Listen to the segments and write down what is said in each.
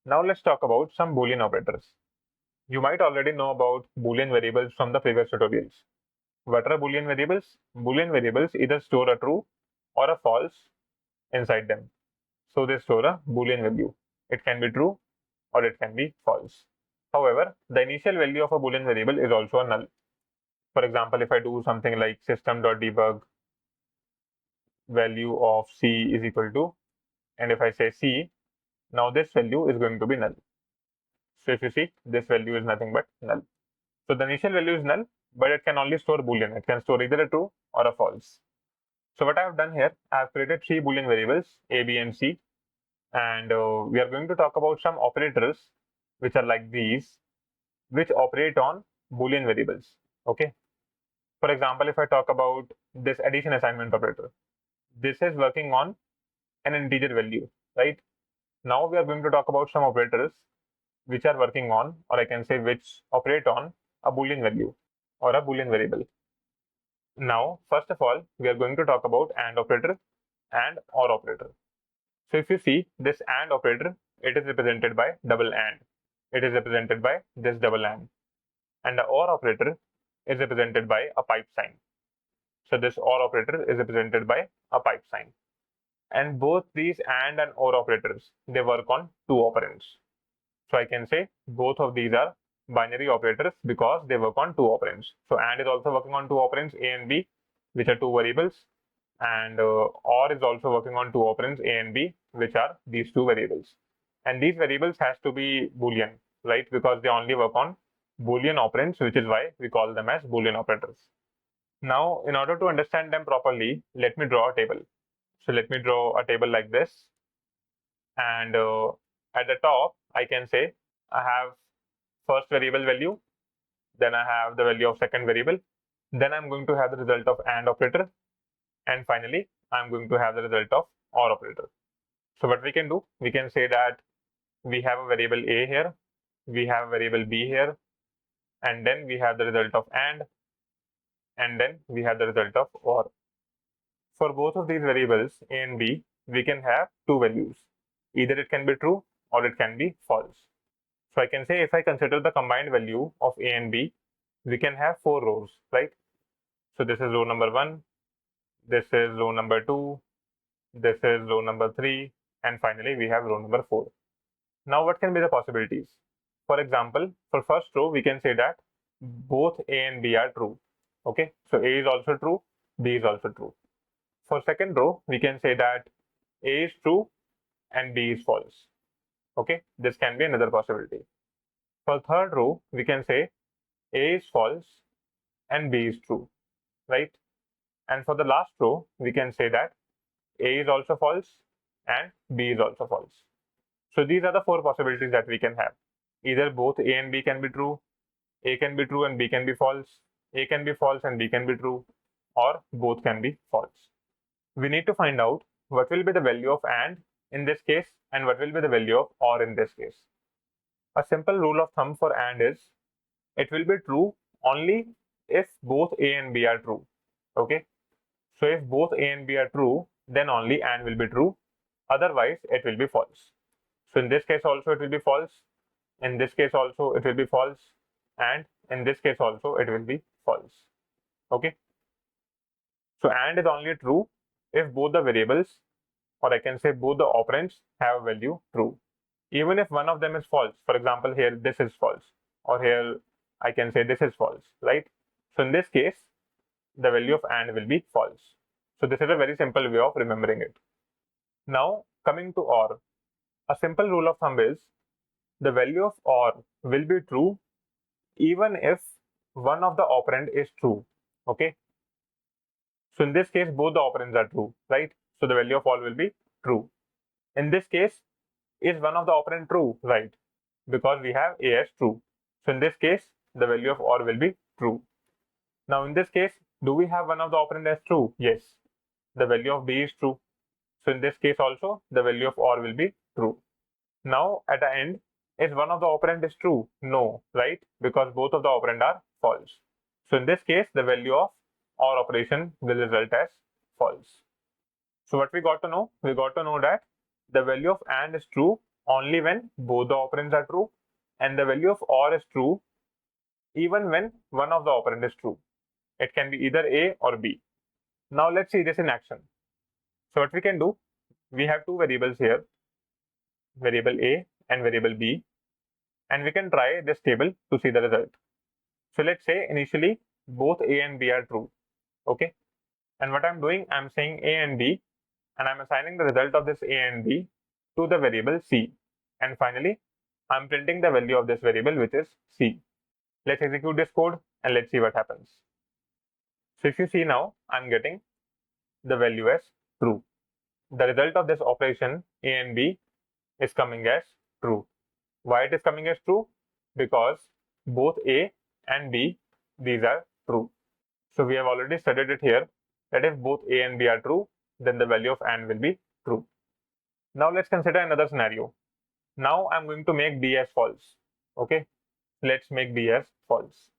Now let's talk about some Boolean operators. You might already know about Boolean variables from the previous tutorials. What are Boolean variables? Boolean variables either store a true or a false inside them. So they store a Boolean value. It can be true or it can be false. However, the initial value of a Boolean variable is also a null. For example, if I do something like system.debug value of C is equal to, and if I say C, now this value is going to be null. So if you see, this value is nothing but null. So the initial value is null, but it can only store Boolean. It can store either a true or a false. So what I have done here, I have created three Boolean variables, A, B, and C. And we are going to talk about some operators which are like these, which operate on Boolean variables. Okay. For example, if I talk about this addition assignment operator, this is working on an integer value, right? Now we are going to talk about some operators which are working on, or I can say which operate on a Boolean value or a Boolean variable. Now, first of all, we are going to talk about AND operator and OR operator. So if you see this AND operator, it is represented by double AND. It is represented by this double AND. And the OR operator is represented by a pipe sign. So this OR operator is represented by a pipe sign. And both these AND and OR operators, they work on two operands. So I can say both of these are binary operators because they work on two operands. So AND is also working on two operands, A and B, which are two variables. And OR is also working on two operands, A and B, which are these two variables. And these variables has to be Boolean, right? Because they only work on Boolean operands, which is why we call them as Boolean operators. Now, in order to understand them properly, let me draw a table. So let me draw a table like this. And at the top, I can say I have first variable value, then I have the value of second variable, then I'm going to have the result of AND operator, and finally, I'm going to have the result of OR operator. So what we can do, we can say that we have a variable A here, we have a variable B here, and then we have the result of AND, and then we have the result of OR. For both of these variables, A and B, we can have two values. Either it can be true or it can be false. So I can say if I consider the combined value of A and B, we can have four rows, right? So this is row number 1, this is row number 2, this is row number 3, and finally we have row number 4. Now what can be the possibilities? For example, for first row, we can say that both A and B are true. Okay, so A is also true, B is also true. For second row, we can say that A is true and B is false. Okay, this can be another possibility. For third row, we can say A is false and B is true, right? And for the last row, we can say that A is also false and B is also false. So these are the four possibilities that we can have. Either both A and B can be true, A can be true and B can be false, A can be false and B can be true, or both can be false. We need to find out what will be the value of AND in this case and what will be the value of OR in this case. A simple rule of thumb for AND is it will be true only if both A and B are true. Okay, so if both A and B are true, then only AND will be true. Otherwise, it will be false. So in this case also it will be false. In this case also it will be false. And in this case also it will be false. Okay. So AND is only true if both the variables, or I can say both the operands, have a value true. Even if one of them is false, for example, here this is false, or here I can say this is false, right? So in this case, the value of AND will be false. So this is a very simple way of remembering it. Now coming to OR, a simple rule of thumb is the value of OR will be true even if one of the operand is true. Okay. So in this case, both the operands are true, right? So the value of OR will be true. In this case, is one of the operand true? Right, because we have A as true. So in this case, the value of OR will be true. Now in this case, do we have one of the operand as true? Yes, the value of B is true. So in this case also, the value of OR will be true. Now at the end, is one of the operand is true? No, right? Because both of the operand are false. So in this case, the value of OR operation will result as false. So what we got to know? We got to know that the value of AND is true only when both the operands are true, and the value of OR is true even when one of the operand is true. It can be either A or B. Now let's see this in action. So what we can do, we have two variables here, variable A and variable B, and we can try this table to see the result. So let's say initially both A and B are true, okay? And what I'm doing, I'm saying A and B, and I'm assigning the result of this A and B to the variable C. And finally, I'm printing the value of this variable, which is C. Let's execute this code and let's see what happens. So if you see now, I'm getting the value as true. The result of this operation A and B is coming as true. Why it is coming as true? Because both A and B, these are true. So we have already studied it here that if both A and B are true, then the value of AND will be true. Now let's consider another scenario. Now I'm going to make B as false. Okay, let's make B as false.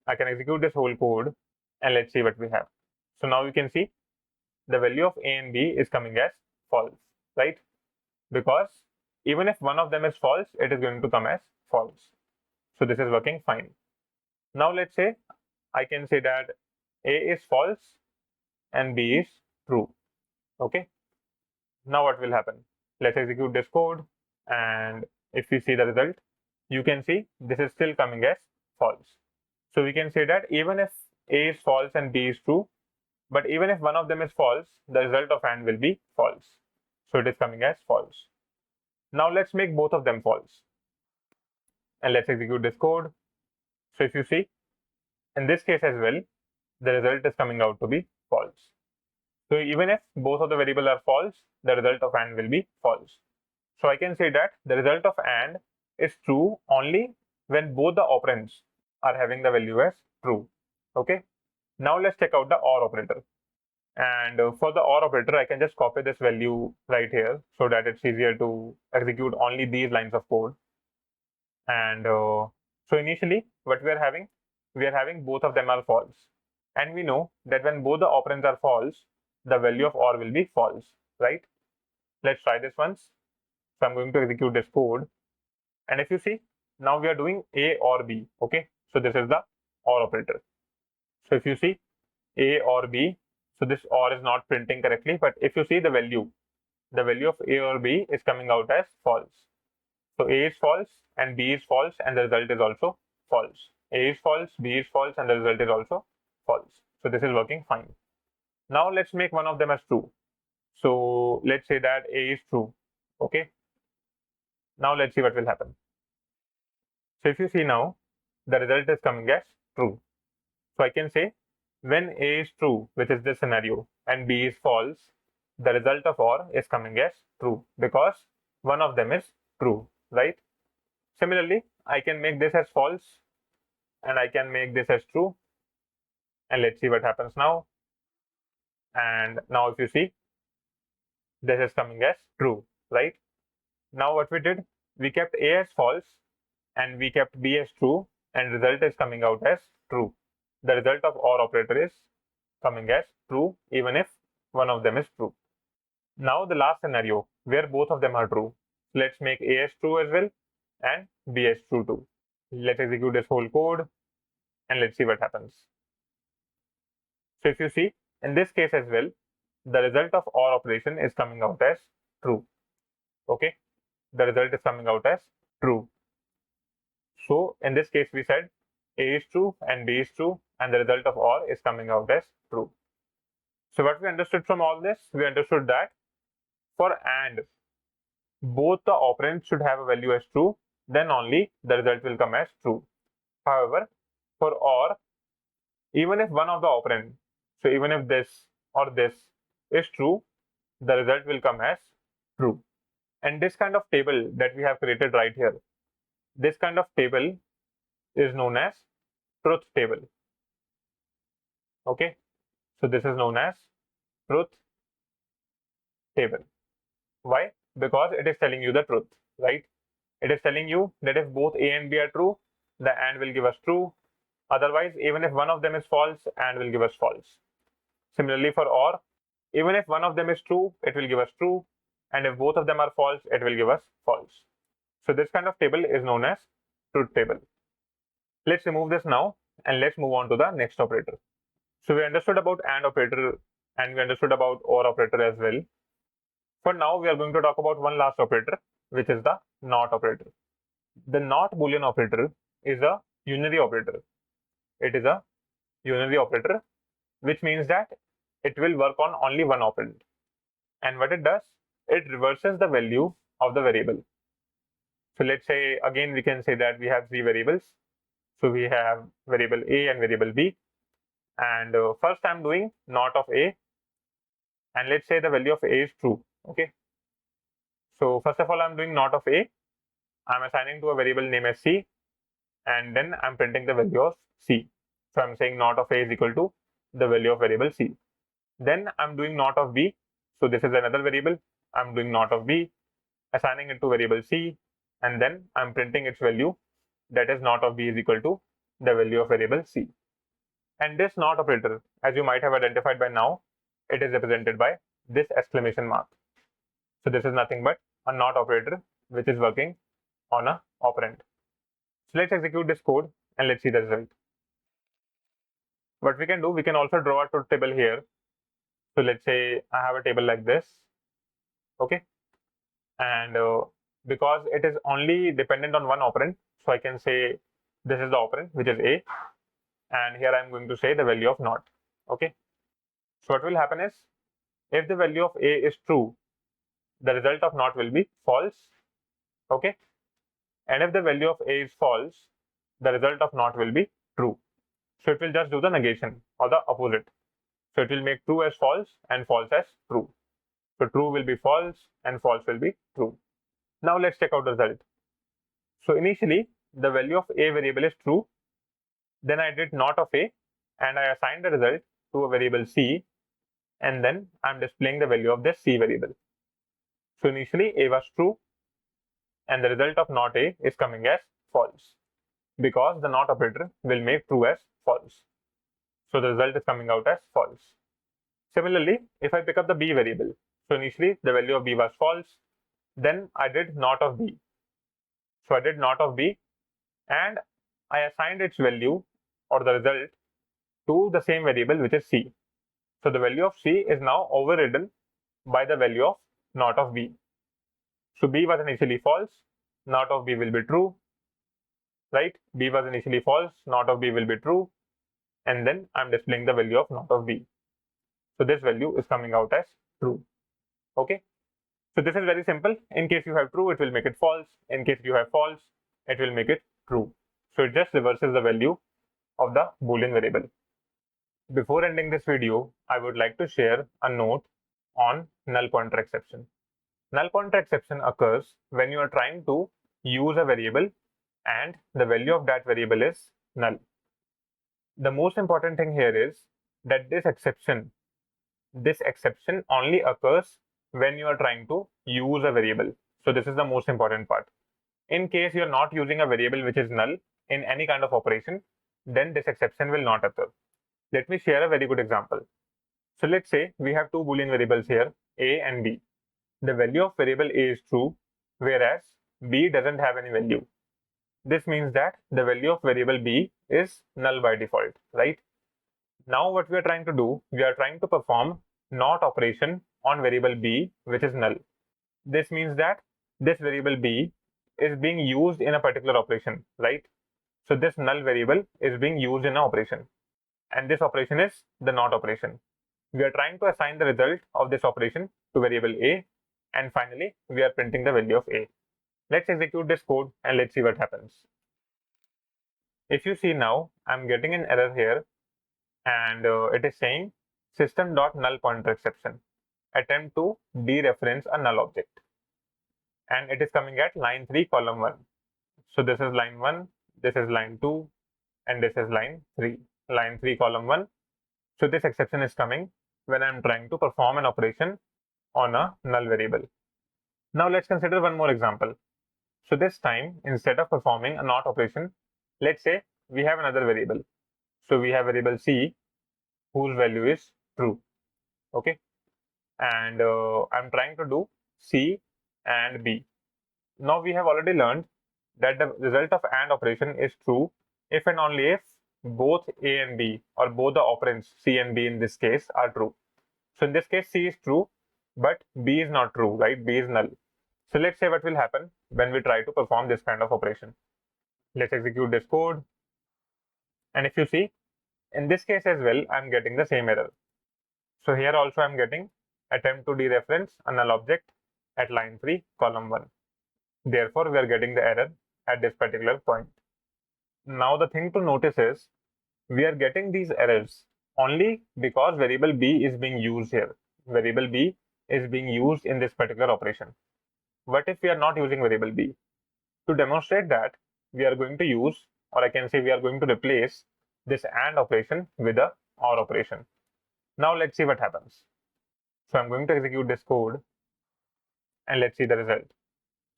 I can execute this whole code and let's see what we have. So now you can see the value of A and B is coming as false, right? Because even if one of them is false, it is going to come as false. So this is working fine. Now let's say I can say that A is false and B is true. Okay. Now what will happen? Let's execute this code, and if we see the result, you can see this is still coming as false. So we can say that even if A is false and B is true, but even if one of them is false, the result of AND will be false. So it is coming as false. Now let's make both of them false. And let's execute this code. So if you see, in this case as well, the result is coming out to be false. So even if both of the variables are false, the result of AND will be false. So I can say that the result of AND is true only when both the operands are having the value as true. Okay. Now let's check out the OR operator. And for the OR operator, I can just copy this value right here so that it's easier to execute only these lines of code. And so initially, what we are having both of them are false. And we know that when both the operands are false, the value of OR will be false, right? Let's try this once. So I'm going to execute this code. And if you see, now we are doing A or B, okay? So this is the OR operator. So if you see A or B, so this OR is not printing correctly, but if you see the value of A or B is coming out as false. So A is false and B is false, and the result is also false. A is false, B is false, and the result is also false. So this is working fine. Now let's make one of them as true. So let's say that A is true. Okay. Now let's see what will happen. So if you see now, the result is coming as true. So I can say when A is true, which is this scenario, and B is false, the result of OR is coming as true because one of them is true, right? Similarly, I can make this as false and I can make this as true. And let's see what happens now. And now if you see, this is coming as true, right? Now what we did, we kept A as false and we kept B as true, and result is coming out as true. The result of OR operator is coming as true even if one of them is true. Now the last scenario where both of them are true. Let's make A as true as well and B as true too. Let's execute this whole code and let's see what happens. So if you see, in this case as well, the result of OR operation is coming out as true. Okay, the result is coming out as true. So in this case, we said A is true and B is true, and the result of OR is coming out as true. So what we understood from all this, we understood that for AND, both the operands should have a value as true, then only the result will come as true. However, for OR, even if one of the operand, so even if this or this is true, the result will come as true. And this kind of table that we have created right here, this kind of table is known as truth table. Okay, so this is known as truth table. Why? Because it is telling you the truth, right? It is telling you that if both A and B are true, the AND will give us true. Otherwise, even if one of them is false, AND will give us false. Similarly for OR, even if one of them is true, it will give us true, and if both of them are false, it will give us false. So this kind of table is known as truth table. Let's remove this now and let's move on to the next operator. So we understood about AND operator and we understood about OR operator as well. For now, we are going to talk about one last operator, which is the NOT operator. The NOT Boolean operator is a unary operator. It is a unary operator, which means that it will work on only one operand. And what it does, it reverses the value of the variable. So let's say, again, we can say that we have three variables. So we have variable A and variable B. And first I'm doing NOT of A. And let's say the value of A is true. Okay. So first of all, I'm doing NOT of A. I'm assigning to a variable name as C. And then I'm printing the value of C. So I'm saying NOT of A is equal to the value of variable C. Then I'm doing NOT of B. So this is another variable. I'm doing NOT of B, assigning it to variable C, and then I'm printing its value, that is NOT of B is equal to the value of variable C. And this NOT operator, as you might have identified by now, it is represented by this exclamation mark. So this is nothing but a NOT operator which is working on a operand. So let's execute this code and let's see the result. What we can do, we can also draw a truth table here. So let's say I have a table like this, okay, and because it is only dependent on one operand, so I can say this is the operand, which is A, and here I'm going to say the value of NOT, okay. So what will happen is, if the value of A is true, the result of NOT will be false, okay, and if the value of A is false, the result of NOT will be true. So it will just do the negation or the opposite. So it will make true as false and false as true. So true will be false and false will be true. Now let's check out the result. So initially the value of A variable is true. Then I did NOT of A and I assigned the result to a variable C, and then I'm displaying the value of this C variable. So initially A was true and the result of NOT A is coming as false, because the NOT operator will make true as false. So the result is coming out as false. Similarly, if I pick up the B variable, so initially the value of B was false, then I did NOT of B. So I did NOT of B and I assigned its value or the result to the same variable, which is C. So the value of C is now overridden by the value of NOT of B. So B was initially false, NOT of B will be true, right? B was initially false, NOT of B will be true, and then I'm displaying the value of NOT of B. So this value is coming out as true. Okay. So this is very simple. In case you have true, it will make it false. In case you have false, it will make it true. So it just reverses the value of the Boolean variable. Before ending this video, I would like to share a note on null pointer exception. Null pointer exception occurs when you are trying to use a variable and the value of that variable is null. The most important thing here is that this exception only occurs when you are trying to use a variable. So this is the most important part. In case you are not using a variable which is null in any kind of operation, then this exception will not occur. Let me share a very good example. So let's say we have two Boolean variables here, A and B. The value of variable A is true, whereas B doesn't have any value. This means that the value of variable B is null by default, right? Now what we are trying to do, we are trying to perform NOT operation on variable B, which is null. This means that this variable B is being used in a particular operation, right? So this null variable is being used in an operation, and this operation is the NOT operation. We are trying to assign the result of this operation to variable A, and finally we are printing the value of A. Let's execute this code and let's see what happens. If you see now, I'm getting an error here, and it is saying System.NullPointerException, attempt to dereference a null object, and it is coming at line 3, column 1. So this is line 1, this is line 2, and this is line 3. Line 3, column 1. So this exception is coming when I'm trying to perform an operation on a null variable. Now let's consider one more example. So this time, instead of performing a NOT operation, let's say we have another variable. So we have variable C, whose value is true, okay, and I'm trying to do C and B. Now we have already learned that the result of AND operation is true if and only if both A and B, or both the operands C and B in this case, are true. So in this case, C is true, but B is not true, right? B is null. So let's say what will happen when we try to perform this kind of operation. Let's execute this code. And if you see, in this case as well, I'm getting the same error. So here also I'm getting attempt to dereference a null object at line 3, column 1. Therefore, we are getting the error at this particular point. Now the thing to notice is, we are getting these errors only because variable B is being used here. Variable B is being used in this particular operation. What if we are not using variable B? To demonstrate that, we are going to use, or I can say we are going to replace this AND operation with a OR operation. Now let's see what happens. So I'm going to execute this code and let's see the result.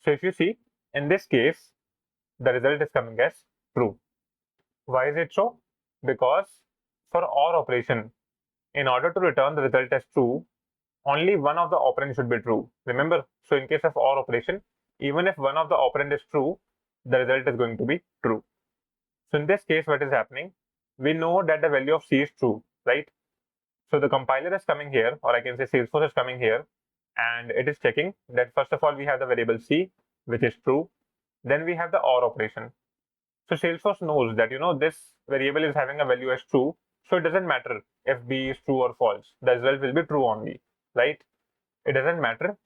So if you see, in this case, the result is coming as true. Why is it so? Because for OR operation, in order to return the result as true, only one of the operands should be true. Remember, so in case of OR operation, even if one of the operand is true, the result is going to be true. So in this case, what is happening? We know that the value of C is true, right? So the compiler is coming here, or I can say Salesforce is coming here, and it is checking that first of all, we have the variable C, which is true. Then we have the OR operation. So Salesforce knows that, this variable is having a value as true. So it doesn't matter if B is true or false. The result will be true only, right? It doesn't matter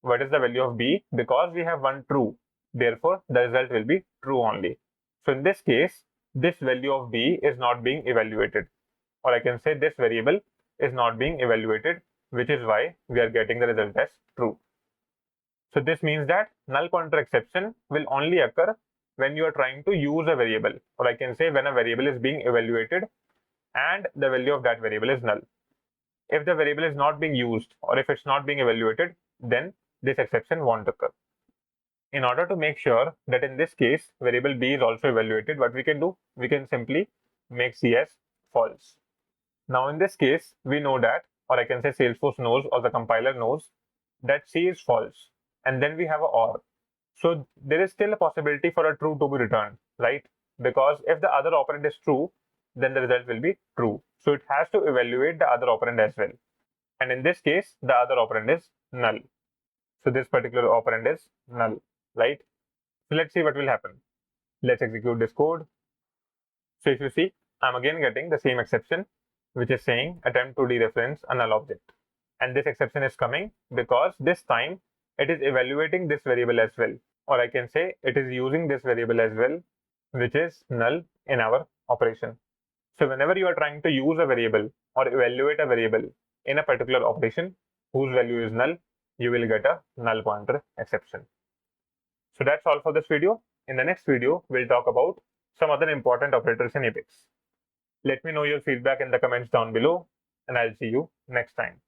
what is the value of B because we have one true. Therefore, the result will be true only. So in this case, this value of B is not being evaluated, or I can say this variable is not being evaluated, which is why we are getting the result as true. So this means that null pointer exception will only occur when you are trying to use a variable, or I can say when a variable is being evaluated and the value of that variable is null. If the variable is not being used, or if it's not being evaluated, then this exception won't occur. In order to make sure that in this case variable B is also evaluated, what we can do? We can simply make C as false. Now in this case, we know that, or I can say Salesforce knows, or the compiler knows, that C is false, and then we have a OR. So there is still a possibility for a true to be returned, right? Because if the other operand is true, then the result will be true. So it has to evaluate the other operand as well. And in this case, the other operand is null. So this particular operand is null, right? So let's see what will happen. Let's execute this code. So if you see, I'm again getting the same exception, which is saying attempt to dereference a null object. And this exception is coming because this time it is evaluating this variable as well, or I can say it is using this variable as well, which is null in our operation. So whenever you are trying to use a variable or evaluate a variable in a particular operation whose value is null, you will get a null pointer exception. So that's all for this video. In the next video, we'll talk about some other important operators in Apex. Let me know your feedback in the comments down below, and I'll see you next time.